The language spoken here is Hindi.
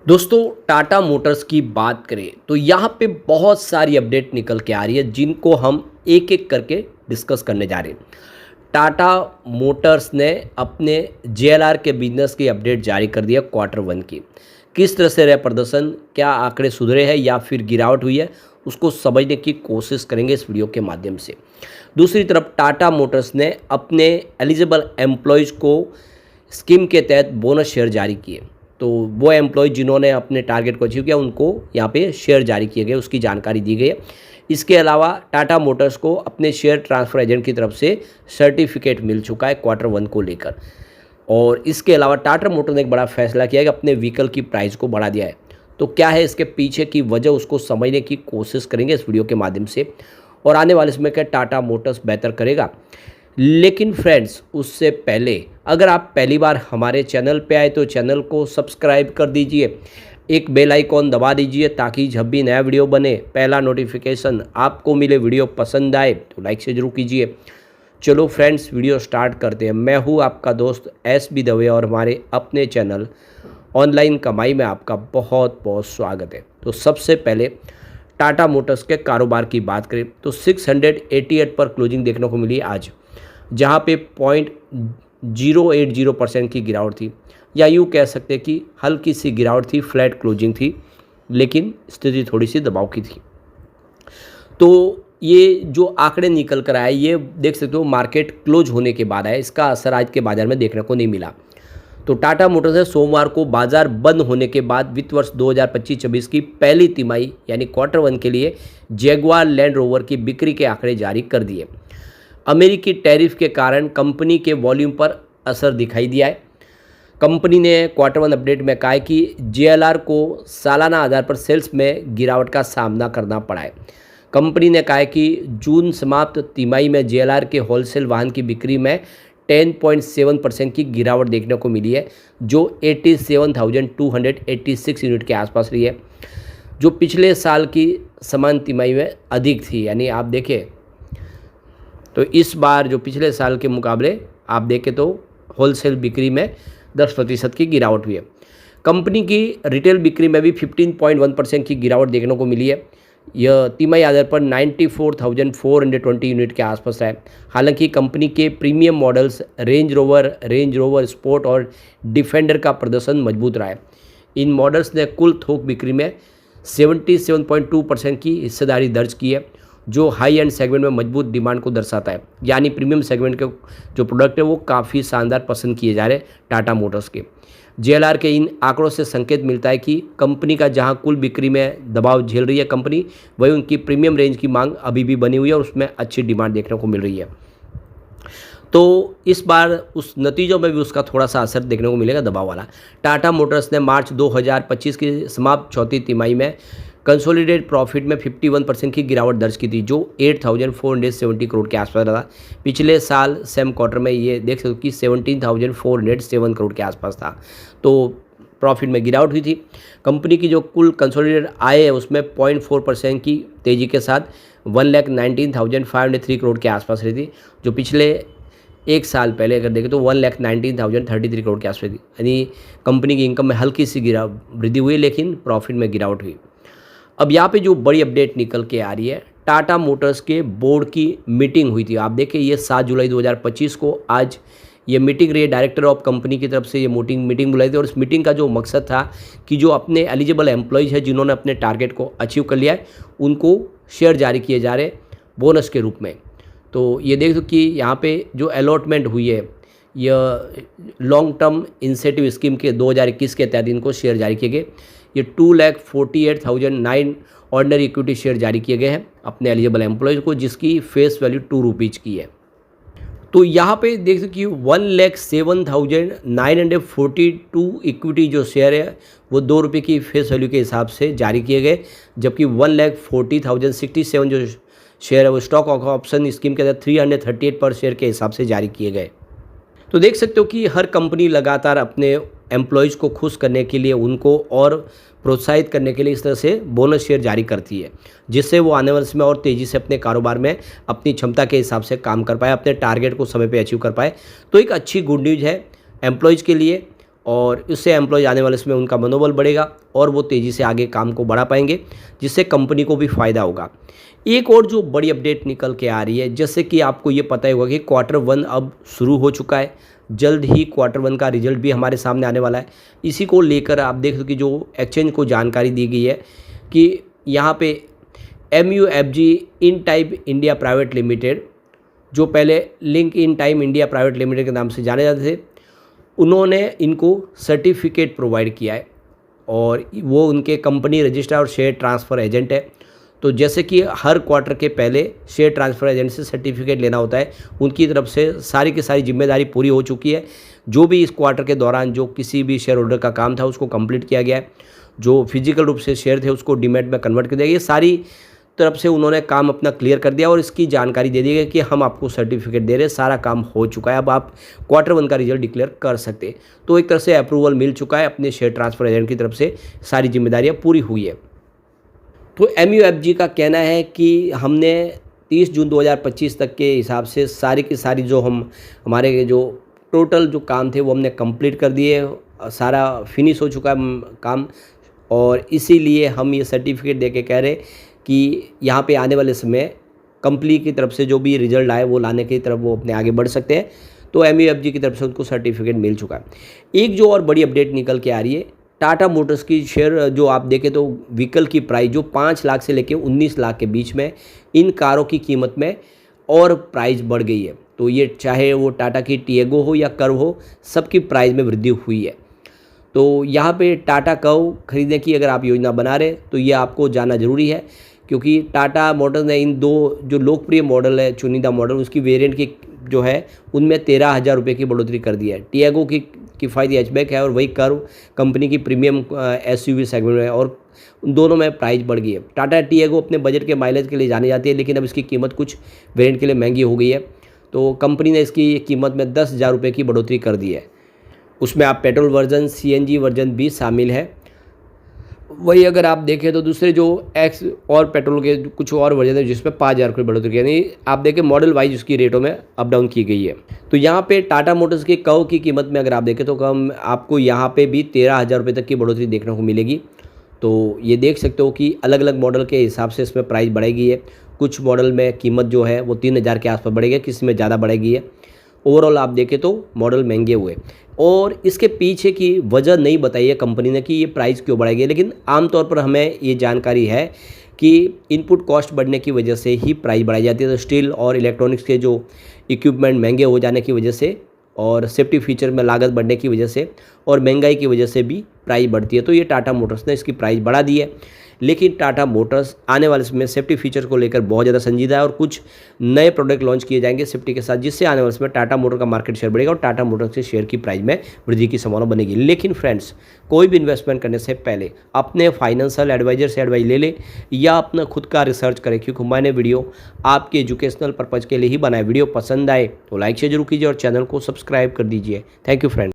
दोस्तों टाटा मोटर्स की बात करें तो यहाँ पे बहुत सारी अपडेट निकल के आ रही है जिनको हम एक एक करके डिस्कस करने जा रहे हैं। टाटा मोटर्स ने अपने जेएलआर के बिजनेस की अपडेट जारी कर दिया क्वार्टर वन की। किस तरह से रहा प्रदर्शन, क्या आंकड़े सुधरे हैं या फिर गिरावट हुई है, उसको समझने की कोशिश करेंगे इस वीडियो के माध्यम से। दूसरी तरफ टाटा मोटर्स ने अपने एलिजिबल एम्प्लॉयज़ को स्कीम के तहत बोनस शेयर जारी किए। तो वो एम्प्लॉय जिन्होंने अपने टारगेट को अचीव किया उनको यहाँ पे शेयर जारी किए गए, उसकी जानकारी दी गई है। इसके अलावा टाटा मोटर्स को अपने शेयर ट्रांसफ़र एजेंट की तरफ से सर्टिफिकेट मिल चुका है क्वार्टर वन को लेकर। और इसके अलावा टाटा मोटर्स ने एक बड़ा फैसला किया है कि अपने व्हीकल की प्राइस को बढ़ा दिया है। तो क्या है इसके पीछे की वजह, उसको समझने की कोशिश करेंगे इस वीडियो के माध्यम से। और आने वाले समय क्या टाटा मोटर्स बेहतर करेगा। लेकिन फ्रेंड्स, उससे पहले अगर आप पहली बार हमारे चैनल पे आए तो चैनल को सब्सक्राइब कर दीजिए, एक बेल आइकॉन दबा दीजिए ताकि जब भी नया वीडियो बने पहला नोटिफिकेशन आपको मिले। वीडियो पसंद आए तो लाइक से जरूर कीजिए। चलो फ्रेंड्स, वीडियो स्टार्ट करते हैं। मैं हूँ आपका दोस्त एस.बी. दवे और हमारे अपने चैनल ऑनलाइन कमाई में आपका बहुत बहुत स्वागत है। तो सबसे पहले टाटा मोटर्स के कारोबार की बात करें तो 688 पर क्लोजिंग देखने को मिली आज, जहाँ पे 0.080% की गिरावट थी, या यूँ कह सकते हैं कि हल्की सी गिरावट थी, फ्लैट क्लोजिंग थी, लेकिन स्थिति थोड़ी सी दबाव की थी। तो ये जो आंकड़े निकल कर आए ये देख सकते हो मार्केट क्लोज होने के बाद आया, इसका असर आज के बाजार में देखने को नहीं मिला। तो टाटा मोटर्स ने सोमवार को बाजार बंद होने के बाद वित्त वर्ष 2025-26 की पहली तिमाही यानी क्वार्टर वन के लिए जैगुआर लैंड रोवर की बिक्री के आंकड़े जारी कर दिए। अमेरिकी टैरिफ के कारण कंपनी के वॉल्यूम पर असर दिखाई दिया है। कंपनी ने क्वार्टर वन अपडेट में कहा है कि जेएलआर को सालाना आधार पर सेल्स में गिरावट का सामना करना पड़ा है। कंपनी ने कहा है कि जून समाप्त तिमाही में जेएलआर के होलसेल वाहन की बिक्री में 10.7% की गिरावट देखने को मिली है, जो 87,286 यूनिट के आसपास रही है, जो पिछले साल की समान तिमाही में अधिक थी। यानी आप देखें तो इस बार जो पिछले साल के मुकाबले आप देखें तो होलसेल बिक्री में 10% की गिरावट हुई है। कंपनी की रिटेल बिक्री में भी 15.1% की गिरावट देखने को मिली है। यह तिमाही आधार पर 94,420 यूनिट के आसपास है। हालांकि कंपनी के premium models range rover sport और डिफेंडर का प्रदर्शन मजबूत रहा है। इन मॉडल्स ने कुल थोक बिक्री में 77.2% की हिस्सेदारी दर्ज की है, जो हाई एंड सेगमेंट में मजबूत डिमांड को दर्शाता है। यानी प्रीमियम सेगमेंट के जो प्रोडक्ट है वो काफ़ी शानदार पसंद किए जा रहे हैं टाटा मोटर्स के। जेएलआर के इन आंकड़ों से संकेत मिलता है कि कंपनी का जहां कुल बिक्री में दबाव झेल रही है कंपनी, वही उनकी प्रीमियम रेंज की मांग अभी भी बनी हुई है और उसमें अच्छी डिमांड देखने को मिल रही है। तो इस बार उस नतीजों में भी उसका थोड़ा सा असर देखने को मिलेगा, दबाव वाला। टाटा मोटर्स ने मार्च 2025 की समाप्त चौथी तिमाही में कंसोलिडेटेड प्रॉफिट में 51% की गिरावट दर्ज की थी, जो 8,470 करोड़ के आसपास रहा। पिछले साल सेम क्वार्टर में ये देख सकते हो कि 17,407 करोड़ के आसपास था। तो प्रॉफिट में गिरावट हुई थी। कंपनी की जो कुल कंसोलिडेटेड आय है उसमें 0.4% की तेज़ी के साथ 1,19,503 करोड़ के आसपास रही थी, जो पिछले एक साल पहले अगर देखें तो 1,19,033 करोड़ के आसपास थी। यानी कंपनी की इनकम में हल्की सी वृद्धि हुई, लेकिन प्रॉफिट में गिरावट हुई। अब यहाँ पे जो बड़ी अपडेट निकल के आ रही है, टाटा मोटर्स के बोर्ड की मीटिंग हुई थी। आप देखें ये 7 जुलाई 2025 को आज ये मीटिंग रही है। डायरेक्टर ऑफ कंपनी की तरफ से ये मीटिंग बुलाई थी और इस मीटिंग का जो मकसद था कि जो अपने एलिजिबल एम्प्लॉयज़ है जिन्होंने अपने टारगेट को अचीव कर लिया है उनको शेयर जारी किए जा रहे बोनस के रूप में। तो ये देख दो कि यहाँ पे जो अलॉटमेंट हुई है यह लॉन्ग टर्म इंसेंटिव स्कीम के 2021 के तहत इनको शेयर जारी किए गए। ये 2,48,009 ऑर्डिनरी इक्विटी शेयर जारी किए गए हैं अपने एलिजिबल एम्प्लॉयज़ को, जिसकी फेस वैल्यू 2 रुपीज़ की है। तो यहाँ पे देख सकते कि 1,07,942 इक्विटी जो शेयर है वो 2 रुपये की फेस वैल्यू के हिसाब से जारी किए गए, जबकि 1,40,067 जो शेयर है वो स्टॉक ऑप्शन स्कीम के तहत 338 पर शेयर के हिसाब से जारी किए गए। तो देख सकते हो कि हर कंपनी लगातार अपने एम्प्लॉयज़ को खुश करने के लिए, उनको और प्रोत्साहित करने के लिए इस तरह से बोनस शेयर जारी करती है, जिससे वो आने वाले समय और तेज़ी से अपने कारोबार में अपनी क्षमता के हिसाब से काम कर पाए, अपने टारगेट को समय पे अचीव कर पाए। तो एक अच्छी गुड न्यूज़ है एम्प्लॉयज़ के लिए और इससे एम्प्लॉय आने वाले समय उनका मनोबल बढ़ेगा और वो तेज़ी से आगे काम को बढ़ा पाएंगे, जिससे कंपनी को भी फ़ायदा होगा। एक और जो बड़ी अपडेट निकल के आ रही है, जैसे कि आपको ये पता ही होगा कि Q1 अब शुरू हो चुका है, जल्द ही Q1 का रिजल्ट भी हमारे सामने आने वाला है। इसी को लेकर आप देख सकते कि जो एक्सचेंज को जानकारी दी गई है कि यहाँ पे MUFG in time India private limited, जो पहले link in time India private limited के नाम से जाने जाते थे, उन्होंने इनको सर्टिफिकेट प्रोवाइड किया है और वो उनके कंपनी रजिस्ट्रार और शेयर ट्रांसफ़र एजेंट है। तो जैसे कि हर क्वार्टर के पहले शेयर ट्रांसफ़र एजेंट से सर्टिफिकेट लेना होता है, उनकी तरफ से सारी की सारी जिम्मेदारी पूरी हो चुकी है। जो भी इस क्वार्टर के दौरान जो किसी भी शेयर होल्डर का काम था उसको कंप्लीट किया गया है। जो फिजिकल रूप से शेयर थे उसको डीमैट में कन्वर्ट कर दिया। ये सारी तरफ से उन्होंने काम अपना क्लियर कर दिया और इसकी जानकारी दे दी गई कि हम आपको सर्टिफिकेट दे रहे हैं, सारा काम हो चुका है, अब आप Q1 का रिजल्ट डिक्लेयर कर सकते हैं। तो एक तरह से अप्रूवल मिल चुका है, अपने शेयर ट्रांसफ़र एजेंट की तरफ से सारी जिम्मेदारियां पूरी हुई है। तो MUFG का कहना है कि हमने 30 जून 2025 तक के हिसाब से सारी की सारी जो हमारे जो टोटल जो काम थे वो हमने कंप्लीट कर दिए, सारा फिनिश हो चुका है काम, और इसीलिए हम ये सर्टिफिकेट दे के कह रहे कि यहाँ पे आने वाले समय कंपनी की तरफ से जो भी रिजल्ट आए वो लाने की तरफ वो अपने आगे बढ़ सकते हैं। तो MUFG की तरफ से उनको सर्टिफिकेट मिल चुका है। एक जो और बड़ी अपडेट निकल के आ रही है, टाटा मोटर्स की शेयर जो आप देखें तो व्हीकल की प्राइस जो 5 लाख से लेकर 19 लाख के बीच में इन कारों की कीमत में और प्राइस बढ़ गई है। तो ये चाहे वो टाटा की टिएगो हो या कर्व हो, सबकी प्राइस में वृद्धि हुई है। तो यहाँ पे टाटा कर्व खरीदने की अगर आप योजना बना रहे तो ये आपको जानना ज़रूरी है, क्योंकि टाटा मोटर्स ने इन दो जो लोकप्रिय मॉडल है, चुनिंदा मॉडल, उसकी वेरिएंट की जो है उनमें 13,000 रुपये की बढ़ोतरी कर दी है। टिएगो की किफ़ायती हैचबैक है और वही कर्व कंपनी की प्रीमियम SUV सेगमेंट है और उन दोनों में प्राइस बढ़ गई है। टाटा टिएगो अपने बजट के माइलेज के लिए जानी जाती है, लेकिन अब इसकी कीमत कुछ वेरिएंट के लिए महंगी हो गई है। तो कंपनी ने इसकी कीमत में 10,000 रुपये की बढ़ोतरी कर दी है। उसमें आप पेट्रोल वर्जन, CNG वर्जन भी शामिल है। वही अगर आप देखें तो दूसरे जो एक्स और पेट्रोल के कुछ और वर्जन है जिसमें 5,000 रुपये बढ़ोतरी की, यानी आप देखें मॉडल वाइज उसकी रेटों में अप डाउन की गई है। तो यहाँ पे टाटा मोटर्स के कर्व की कीमत में अगर आप देखें तो कम आपको यहाँ पे भी 13,000 रुपये तक की बढ़ोतरी देखने को मिलेगी। तो ये देख सकते हो कि अलग अलग मॉडल के हिसाब से इसमें प्राइस बढ़ेगी है। कुछ मॉडल में कीमत जो है वो 3,000 के आसपास बढ़ेगी, किसी में ज़्यादा बढ़ेगी है। ओवरऑल आप देखें तो मॉडल महंगे हुए और इसके पीछे की वजह नहीं बताई है कंपनी ने कि ये प्राइस क्यों बढ़ेगी, लेकिन आमतौर पर हमें ये जानकारी है कि इनपुट कॉस्ट बढ़ने की वजह से ही प्राइस बढ़ाई जाती है। तो स्टील और इलेक्ट्रॉनिक्स के जो इक्विपमेंट महंगे हो जाने की वजह से और सेफ्टी फीचर में लागत बढ़ने की वजह से और महंगाई की वजह से भी प्राइस बढ़ती है। तो ये टाटा मोटर्स ने इसकी प्राइस बढ़ा दी है, लेकिन टाटा मोटर्स आने वाले समय सेफ्टी फीचर को लेकर बहुत ज़्यादा संजीदा है और कुछ नए प्रोडक्ट लॉन्च किए जाएंगे सेफ्टी के साथ, जिससे आने वाले समय टाटा मोटर का मार्केट शेयर बढ़ेगा और टाटा मोटर्स के शेयर की प्राइस में वृद्धि की संभावना बनेगी। लेकिन फ्रेंड्स, कोई भी इन्वेस्टमेंट करने से पहले अपने फाइनेंशियल एडवाइजर से एडवाइस ले ले या अपना खुद का रिसर्च करें, क्योंकि मैंने वीडियो आपके एजुकेशनल पर्पज़ के लिए ही बनाए। वीडियो पसंद आए तो लाइक शेयर जरूर कीजिए और चैनल को सब्सक्राइब कर दीजिए। Thank you friends.